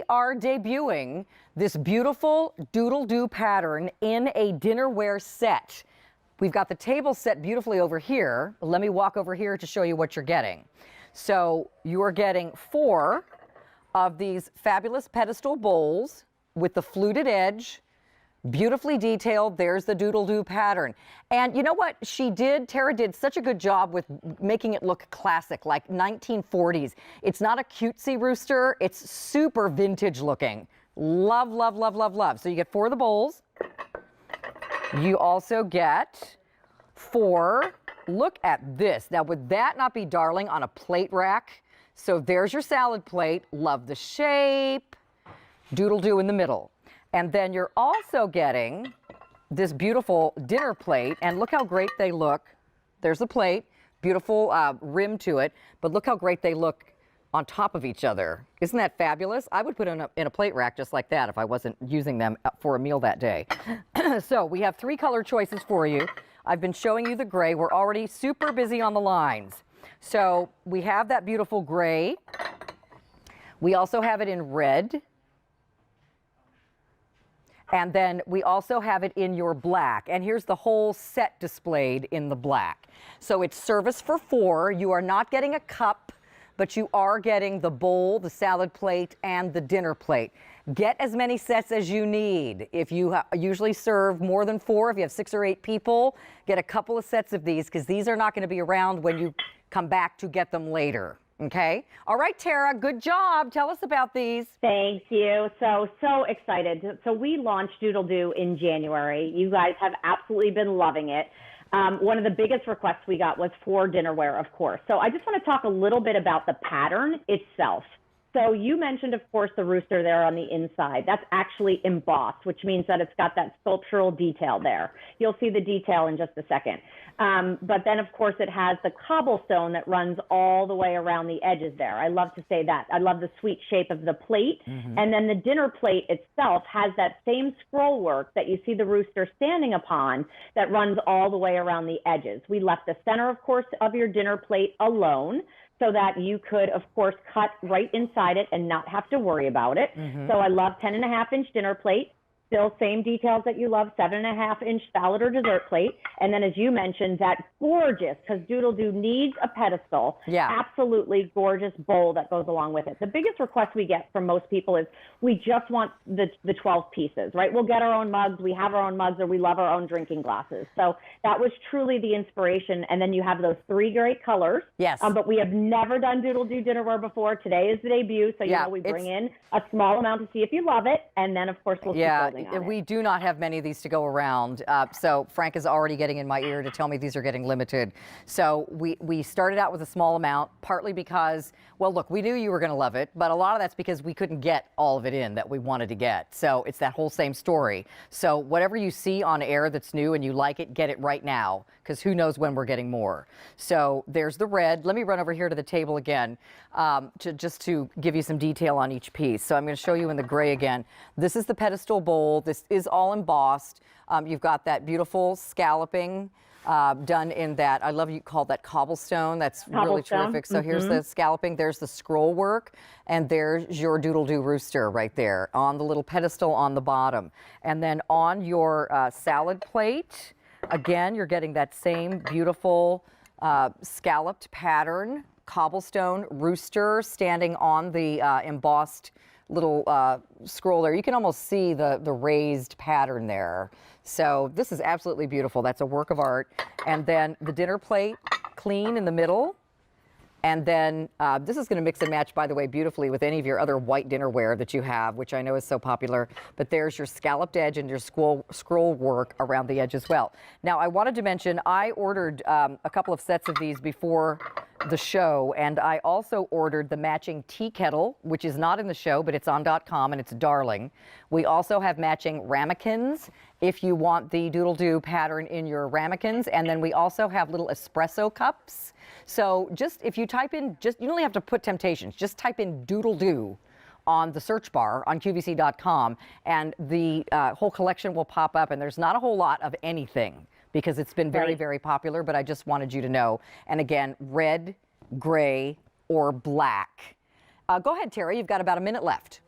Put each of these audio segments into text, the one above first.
are debuting this beautiful doodle-doo pattern in a dinnerware set. We've got the table set beautifully over here. Let me walk over here to show you what you're getting. So you are getting 4 of these fabulous pedestal bowls with the fluted edge, beautifully detailed. There's the doodle-doo pattern. And you know what she did? Tara did such a good job with making it look classic, like 1940s. It's not a cutesy rooster. It's super vintage looking. Love, love, love, love, love. So you get 4 of the bowls. You also get 4. Look at this. Now, would that not be darling on a plate rack? So there's your salad plate. Love the shape. Doodle-doo in the middle. And then you're also getting this beautiful dinner plate. And look how great they look. There's the plate. Beautiful rim to it. But look how great they look on top of each other. Isn't that fabulous? I would put in a plate rack just like that if I wasn't using them for a meal that day. So we have 3 color choices for you. I've been showing you the gray. We're already super busy on the lines. So we have that beautiful gray. We also have it in red. And then we also have it in your black. And here's the whole set displayed in the black. So it's service for 4. You are not getting a cup, but you are getting the bowl, the salad plate, and the dinner plate. Get as many sets as you need. If you usually serve more than 4, if you have 6 or 8 people, get a couple of sets of these because these are not going to be around when you come back to get them later. Okay. All right, Tara, good job. Tell us about these. Thank you. So excited. So we launched Doodle-doo in January. You guys have absolutely been loving it. One of the biggest requests we got was for dinnerware, of course. So I just want to talk a little bit about the pattern itself. So you mentioned, of course, the rooster there on the inside. That's actually embossed, which means that it's got that sculptural detail there. You'll see the detail in just a second. But then, of course, it has the cobblestone that runs all the way around the edges there. I love to say that. I love the sweet shape of the plate. And then the dinner plate itself has that same scroll work that you see the rooster standing upon that runs all the way around the edges. We left the center, of course, of your dinner plate alone, so that you could, of course, cut right inside it and not have to worry about it. So I love 10.5-inch dinner plate. Still same details that you love, 7.5-inch salad or dessert plate. And then, as you mentioned, that gorgeous, because Doodle-doo needs a pedestal, absolutely gorgeous bowl that goes along with it. The biggest request we get from most people is we just want the 12 pieces, right? We'll get our own mugs, we have our own mugs, or we love our own drinking glasses. So that was truly the inspiration. And then you have those 3 great colors. Yes. But we have never done Doodle-doo dinnerware before. Today is the debut, so you know we bring in a small amount to see if you love it, and then, of course, we'll keep building. We do not have many of these to go around. So Frank is already getting in my ear to tell me these are getting limited. So we started out with a small amount, partly because, well, look, we knew you were going to love it, but a lot of that's because we couldn't get all of it in that we wanted to get. So it's that whole same story. So whatever you see on air that's new and you like it, get it right now, because who knows when we're getting more. So there's the red. Let me run over here to the table again to give you some detail on each piece. So I'm going to show you in the gray again. This is the pedestal bowl. This is all embossed. You've got that beautiful scalloping done in that, I love you call that cobblestone. That's really terrific. So here's the scalloping. There's the scroll work. And there's your Doodle-doo rooster right there on the little pedestal on the bottom. And then on your salad plate, again, you're getting that same beautiful scalloped pattern, cobblestone rooster standing on the embossed little scroll there. You can almost see the raised pattern there. So this is absolutely beautiful. That's a work of art. And then the dinner plate, clean in the middle. And then this is going to mix and match, by the way, beautifully with any of your other white dinnerware that you have, which I know is so popular. But there's your scalloped edge and your scroll work around the edge as well. Now, I wanted to mention, I ordered a couple of sets of these before the show, and I also ordered the matching tea kettle, which is not in the show, but it's on .com, and it's darling. We also have matching ramekins if you want the Doodle-doo pattern in your ramekins, and then we also have little espresso cups. So just if you type in, you don't have to put Temp-tations, just type in Doodle-doo on the search bar on QVC.com, and the whole collection will pop up, and there's not a whole lot of anything, because it's been very, very popular, but I just wanted you to know. And again, red, gray, or black. Go ahead, Terry. You've got about a minute left.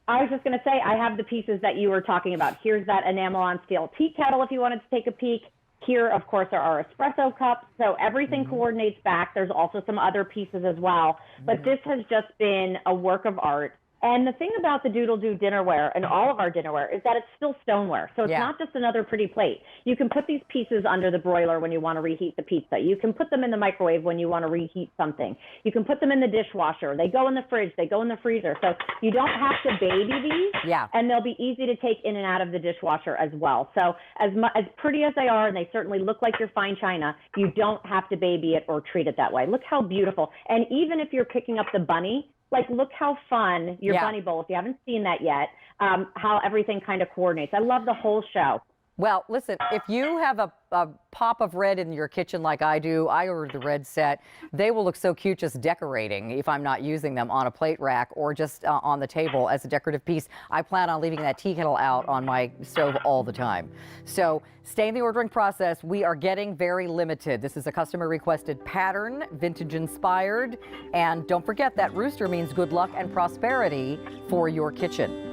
I was just going to say, I have the pieces that you were talking about. Here's that enamel on steel tea kettle if you wanted to take a peek. Here, of course, are our espresso cups. So everything coordinates back. There's also some other pieces as well. But this has just been a work of art. And the thing about the Doodle Do dinnerware and all of our dinnerware is that it's still stoneware. So it's not just another pretty plate. You can put these pieces under the broiler when you want to reheat the pizza. You can put them in the microwave when you want to reheat something. You can put them in the dishwasher. They go in the fridge. They go in the freezer. So you don't have to baby these. Yeah. And they'll be easy to take in and out of the dishwasher as well. So as pretty as they are, and they certainly look like your fine china, you don't have to baby it or treat it that way. Look how beautiful. And even if you're picking up the bunny, like, look how fun your bunny bowl, if you haven't seen that yet, how everything kind of coordinates. I love the whole show. Well, listen, if you have a pop of red in your kitchen like I do, I ordered the red set. They will look so cute just decorating if I'm not using them on a plate rack or just on the table as a decorative piece. I plan on leaving that tea kettle out on my stove all the time. So stay in the ordering process. We are getting very limited. This is a customer requested pattern, vintage inspired. And don't forget that rooster means good luck and prosperity for your kitchen.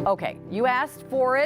Okay, you asked for it.